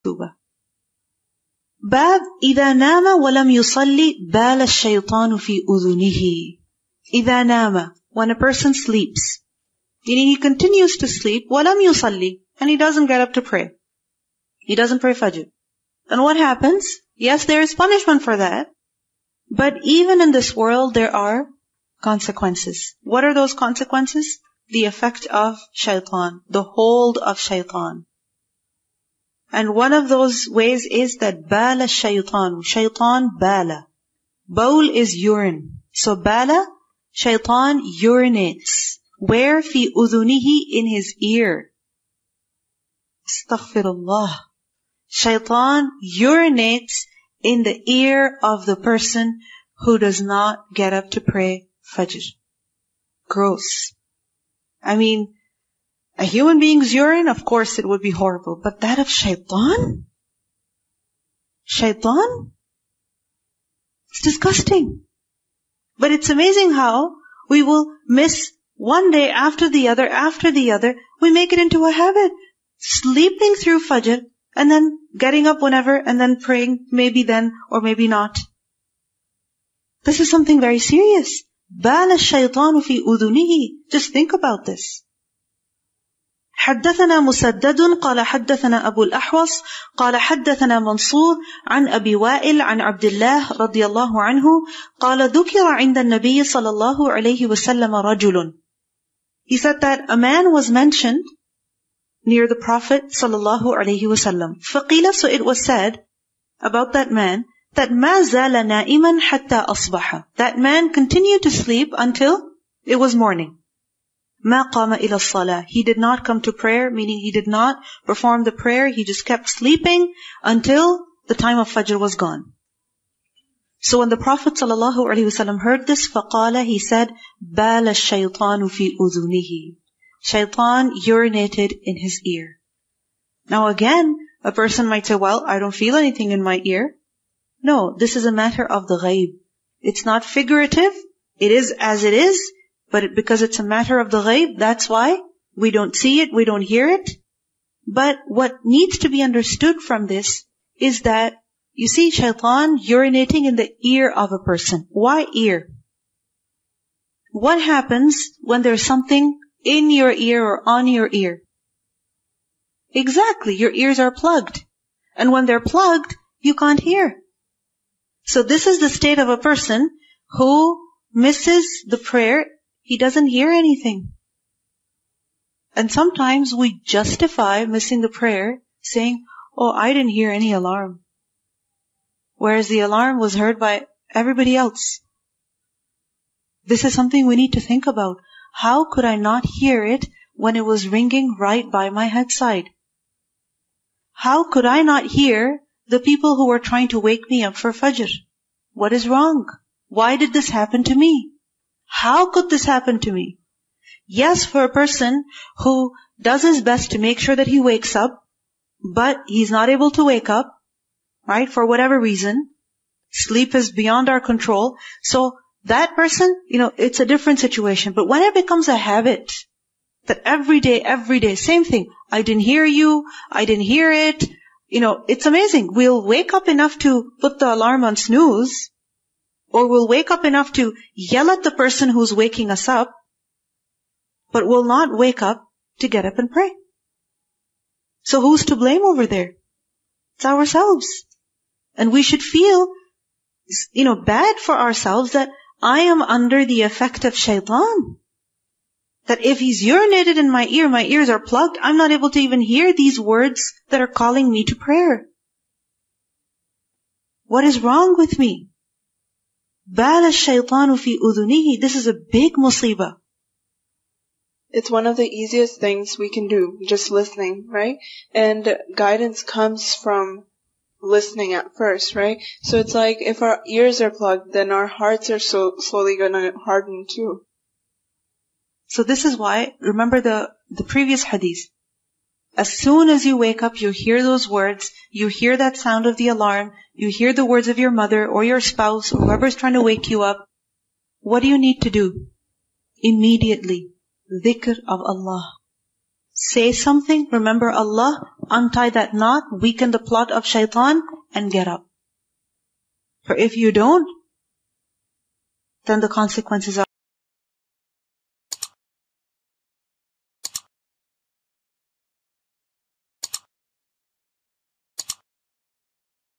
مكتوبة. باب إذا نام ولم يصلي بال الشيطان في أذنه. إذا نام, when a person sleeps, meaning he continues to sleep, ولم يصلي, and he doesn't get up to pray. He doesn't pray Fajr. And what happens? Yes, there is punishment for that. But even in this world, there are consequences. What are those consequences? The effect of shaitan, the hold of shaitan. And one of those ways is that bala shaitan. Shaitan bala. Bawl is urine. So bala, shaitan urinates. Where? Fi udhunihi, in his ear. Astaghfirullah. Shaitan urinates in the ear of the person who does not get up to pray Fajr. Gross. I mean, a human being's urine, of course it would be horrible. But that of shaitan? Shaitan? It's disgusting. But it's amazing how we will miss one day after the other. We make it into a habit. Sleeping through Fajr, and then getting up whenever, and then praying, maybe then, or maybe not. This is something very serious. بال الشيطان في أذنه. Just think about this. حدثنا مسدد قال حدثنا أبو الأحوص قال حدثنا منصور عن أبي وائل عن عبد الله رضي الله عنه قال ذكر عند النبي صلى الله عليه وسلم رجل. He said that a man was mentioned near the Prophet sallallahu alaihi wasallam. فقيل, so it was said about that man that ما زال نائما حتى أصبح. That man continued to sleep until it was morning. ما قام إلى الصلاة. He did not come to prayer, meaning he did not perform the prayer. He just kept sleeping until the time of Fajr was gone. So when the Prophet sallallahu alaihi wasallam heard this, فقال, he said, بال الشيطان في أذنه. Shaitan urinated in his ear. Now again, a person might say, well, I don't feel anything in my ear. No, this is a matter of the ghaib. It's not figurative. It is as it is. But because it's a matter of the ghaib, that's why we don't see it, we don't hear it. But what needs to be understood from this is that, you see shaitan urinating in the ear of a person. Why ear? What happens when there's something in your ear or on your ear? Exactly, your ears are plugged. And when they're plugged, you can't hear. So this is the state of a person who misses the prayer. He doesn't hear anything. And sometimes we justify missing the prayer saying, oh, I didn't hear any alarm. Whereas the alarm was heard by everybody else. This is something we need to think about. How could I not hear it when it was ringing right by my headside? How could I not hear the people who were trying to wake me up for Fajr? What is wrong? Why did this happen to me? How could this happen to me? Yes, for a person who does his best to make sure that he wakes up, but he's not able to wake up, right, for whatever reason. Sleep is beyond our control. So that person, it's a different situation. But when it becomes a habit, that every day, same thing. I didn't hear you, I didn't hear it. It's amazing. We'll wake up enough to put the alarm on snooze, or we'll wake up enough to yell at the person who's waking us up, but we'll not wake up to get up and pray. So who's to blame over there? It's ourselves. And we should feel, bad for ourselves that I am under the effect of shaitan. That if he's urinated in my ears are plugged, I'm not able to even hear these words that are calling me to prayer. What is wrong with me? بَالَ الشَّيْطَانُ فِي أُذُنِهِ. This is a big musibah. It's one of the easiest things we can do, just listening, right? And guidance comes from listening at first, right? So it's like if our ears are plugged, then our hearts are slowly going to harden too. So this is why, remember the previous hadith. As soon as you wake up, you hear those words, you hear that sound of the alarm, you hear the words of your mother or your spouse or whoever's trying to wake you up. What do you need to do? Immediately, dhikr of Allah. say something, remember Allah, untie that knot, weaken the plot of shaitan, and get up. For if you don't, then the consequences are